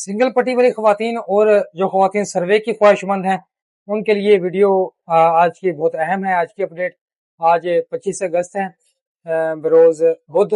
Single पट्टी वाली खवातीन और जो खवातीन सर्वे की ख्वाहिशमंद हैं उनके लिए वीडियो आज की बहुत अहम है। आज की अपडेट आज 25 अगस्त है, बरोज बुध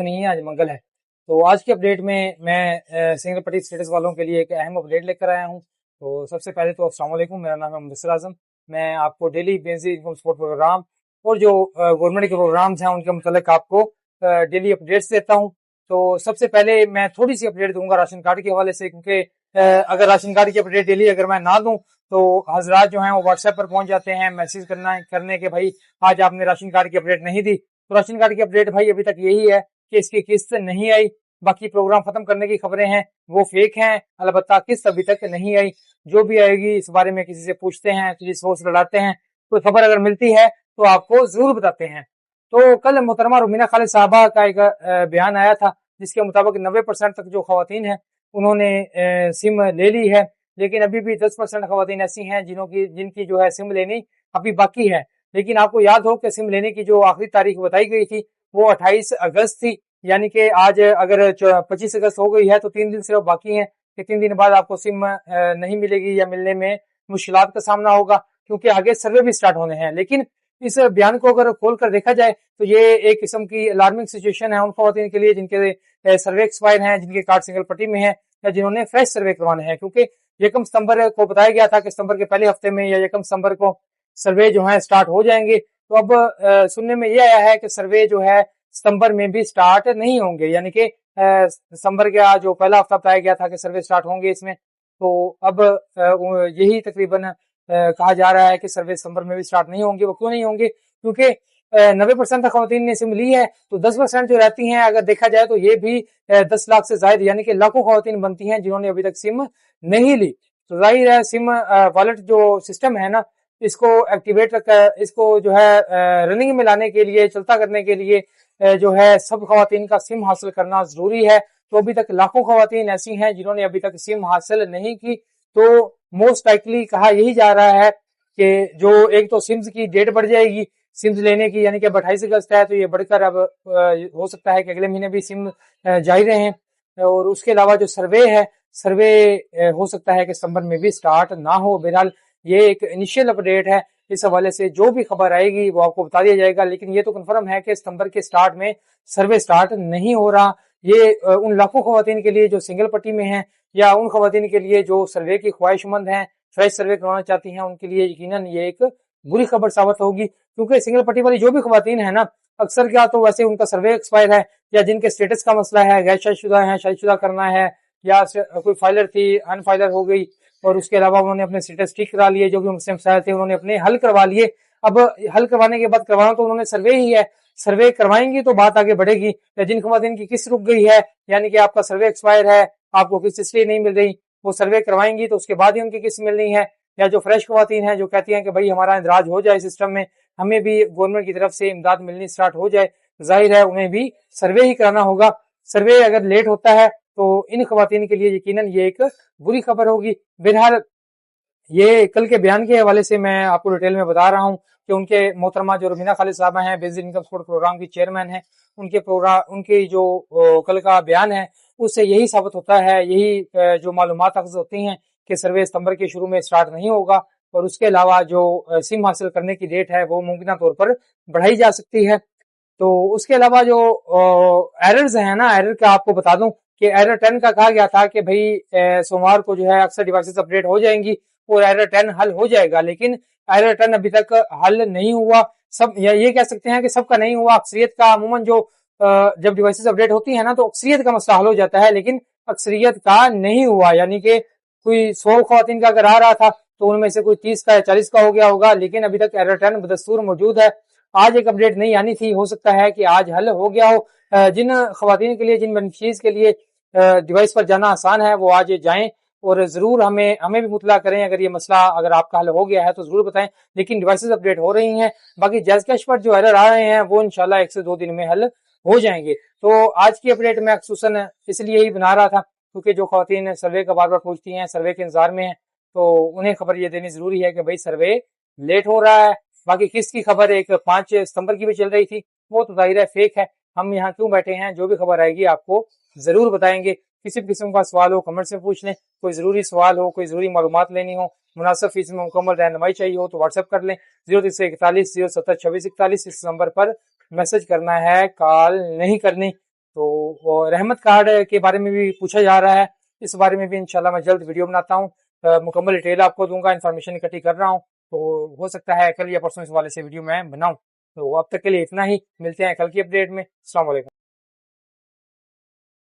नहीं है, आज मंगल है। तो आज की अपडेट में मैं सिंगल पट्टी स्टेटस वालों के लिए एक अहम अपडेट लेकर आया हूं। तो सबसे पहले तो अस्सलाम वालेकुम, मेरा नाम है मुदस्सिर आजम। मैं आपको daily basic income support program और जो गवर्नमेंट के प्रोग्राम्स हैं उनके मुतालिक आपको डेली अपडेट्स देता हूं। तो सबसे पहले मैं थोड़ी सी अपडेट दूंगा राशन कार्ड के हवाले से, क्योंकि अगर राशन कार्ड की अपडेट डेली अगर मैं ना दूं तो हजरात जो हैं वो व्हाट्सएप पर पहुंच जाते हैं मैसेज करने के भाई आज आपने राशन कार्ड की अपडेट नहीं दी। तो राशन कार्ड की अपडेट भाई अभी तक यही है कि इसकी किस्त नहीं आई। बाकी प्रोग्राम खत्म करने की खबरें हैं वो फेक हैं, अलबत्ता किस्त अभी तक नहीं आई। जो भी आएगी इस बारे में किसी से पूछते हैं, किसी सोर्स लड़ाते हैं, कोई खबर अगर मिलती है तो आपको जरूर बताते हैं। तो कल मोहतरमा रुमीना खालिद साहबा का एक बयान आया था जिसके मुताबिक 90% तक जो खवातीन हैं उन्होंने सिम ले ली है, लेकिन अभी भी 10% खवातीन ऐसी हैं जिनकी जो है सिम लेनी अभी बाकी है। लेकिन आपको याद हो कि सिम लेने की जो आखिरी तारीख बताई गई थी वो 28 अगस्त थी, यानी कि आज अगर 25 अगस्त हो गई है तो 3 दिन सिर्फ बाकी हैं कि 3 दिन बाद आपको सिम नहीं मिलेगी या मिलने में मुश्किलात का सामना होगा, क्योंकि आगे सर्वे भी स्टार्ट होने हैं। लेकिन इस बयान को अगर खोल कर देखा जाए तो ये एक किस्म की अलार्मिंग सिचुएशन है उन खवातीन के लिए जिनके सर्वे एक्सपायर हैं, जिनके कार्ड सिंगल पट्टी में है या जिन्होंने फ्रेश सर्वे करवाने हैं। क्योंकि 1 सितंबर को बताया गया था कि सितंबर के पहले हफ्ते में या 1 सितंबर को सर्वे जो है स्टार्ट हो जाएंगे। तो अब सुनने में ये आया है कि सर्वे जो है सितंबर में भी स्टार्ट नहीं होंगे, यानी कि सितंबर का जो पहला हफ्ता बताया गया था कि सर्वे स्टार्ट होंगे इसमें, तो अब यही तकरीबन कहा जा रहा है कि सर्वे सितंबर में भी स्टार्ट नहीं होंगे। वो क्यों नहीं होंगे? क्योंकि 90% खवातीन ने सिम ली है, तो 10% जो रहती हैं अगर देखा जाए तो ये भी 10 लाख से ज्यादा यानी कि लाखों खवातीन बनती हैं जिन्होंने अभी तक सिम नहीं ली। तो जाहिर है सिम वॉलेट जो सिस्टम है ना, इसको एक्टिवेट इसको जो है रनिंग में लाने के लिए, चलता करने के लिए जो है सब खवातीन का सिम हासिल करना जरूरी है। तो अभी तक लाखों खवातीन ऐसी हैं जिन्होंने अभी तक सिम हासिल नहीं की। तो मोस्ट लाइकली कहा यही जा रहा है कि जो एक तो सिम्स की डेट बढ़ जाएगी सिम्स लेने की, यानी कि 28 अगस्त है तो ये बढ़कर अब हो सकता है कि अगले महीने भी सिम जारी रहें। और उसके अलावा जो सर्वे हो सकता है कि सितंबर में भी स्टार्ट ना हो। बहरहाल ये एक इनिशियल अपडेट है, इस हवाले से जो भी खबर आएगी वो आपको बता दिया जाएगा। लेकिन ये तो कंफर्म है कि सितंबर के स्टार्ट में सर्वे स्टार्ट नहीं हो रहा। ये उन लाखों खवातीन के लिए जो सिंगल पट्टी में हैं या उन खवातीन के लिए जो सर्वे की ख्वाहिशमंद हैं, फ्रेश सर्वे करवाना चाहती हैं, उनके लिए यकीनन ये एक बुरी खबर साबित होगी। क्योंकि सिंगल पट्टी वाली जो भी खवातीन है ना, अक्सर क्या तो वैसे उनका सर्वे एक्सपायर है या जिनके स्टेटस का मसला है, गैर शादीशुदा है, शादीशुदा करना है, या कोई फाइलर थी अनफाइलर हो गई और उसके अलावा उन्होंने अपने स्टेटस ठीक करा लिए, जो भी उनसे मसाइल थे उन्होंने अपने हल करवा लिए। अब हल करवाने के बाद करवाना तो उन्होंने सर्वे ही है, सर्वे करवाएंगी तो बात आगे बढ़ेगी। जिन खवातीन की किस्त रुक गई है, यानी कि आपका सर्वे एक्सपायर है, आपको किस्त इसलिए नहीं मिल रही, वो सर्वे करवाएंगी तो उसके बाद ही उनकी किस्त मिलनी है। या जो फ्रेश खवातीन है जो कहती हैं कि भाई हमारा इंदराज हो जाए सिस्टम में, हमें भी गवर्नमेंट की तरफ से इमदाद मिलनी स्टार्ट हो जाए, जाहिर है उन्हें भी सर्वे ही कराना होगा। सर्वे अगर लेट होता है तो इन खवातीन के लिए यकीनन ये एक बुरी खबर होगी। बहरहाल ये कल के बयान के हवाले से मैं आपको डिटेल में बता रहा हूँ कि उनके मोहतरमा जो रुमीना खालिद साहबा हैं, बेसिक इनकम सपोर्ट प्रोग्राम की चेयरमैन हैं, उनके जो कल का बयान है उससे यही साबित होता है, यही जो मालूमात अखज़ होती हैं कि सर्वे सितंबर के शुरू में स्टार्ट नहीं होगा। और उसके अलावा जो सिम हासिल करने की डेट है वो मुमकिन तौर पर बढ़ाई जा सकती है। तो उसके अलावा जो एरर्स हैं ना, एरर का आपको बता दूं कि एरर 10 का कहा गया था कि भाई सोमवार को जो है अक्सर डिवाइसेस अपडेट हो जाएंगी और एरर 10 हल हो जाएगा, लेकिन एरर 10 अभी तक हल नहीं हुआ। सब ये कह सकते हैं कि सबका नहीं हुआ, अक्सरियत का। अमूमन जो जब डिवाइसेस अपडेट होती है ना तो अक्सरियत का मसला हल हो जाता है, लेकिन अक्सरियत का नहीं हुआ। यानी कि कोई 100 खवातीन का अगर आ रहा था तो उनमें से कोई 30 का या 40 का हो गया होगा, लेकिन अभी तक एरर 10 बदस्तूर मौजूद है। आज एक अपडेट नहीं आनी थी, हो सकता है कि आज हल हो गया हो। जिन खवातीन के लिए, जिन बेनिफिशियरीज के लिए डिवाइस पर जाना आसान है वो आज जाएं और जरूर हमें भी मुतला करें। अगर ये मसला अगर आपका हल हो गया है तो जरूर बताएं। लेकिन डिवाइसेस अपडेट हो रही हैं, बाकी जैज कैश पर जो एरर आ रहे हैं वो इंशाल्लाह 1 से 2 दिन में हल हो जाएंगे। तो आज की अपडेट मैं खुसूसन इसलिए ही बना रहा था क्योंकि जो खवातीन सर्वे का बार बार पूछती हैं, सर्वे के इंतजार में है, तो उन्हें खबर ये देनी जरूरी है कि भाई सर्वे लेट हो रहा है। बाकी किस्त की खबर एक 5 सितंबर की भी चल रही थी, वो तो जाहिर है फेक है। हम यहाँ क्यों बैठे हैं, जो भी खबर आएगी आपको जरूर बताएंगे। کسی بھی قسم کا سوال ہو کمنٹ سے پوچھ لیں، کوئی ضروری سوال ہو، کوئی ضروری معلومات لینی ہو، مناسب فیس میں مکمل رہنمائی چاہیے ہو تو واٹس ایپ کر لیں 0341 070 2641، اس نمبر پر میسج کرنا ہے، کال نہیں کرنی۔ تو رحمت کارڈ کے بارے میں بھی پوچھا جا رہا ہے، اس بارے میں بھی انشاءاللہ میں جلد ویڈیو بناتا ہوں، مکمل ڈیٹیل آپ کو دوں گا، انفارمیشن اکٹھی کر رہا ہوں، تو ہو سکتا ہے کل یا پرسوں اس حوالے سے ویڈیو میں بناؤں۔ تو اب تک کے لیے اتنا ہی، ملتے ہیں کل کی اپڈیٹ میں۔ السلام علیکم۔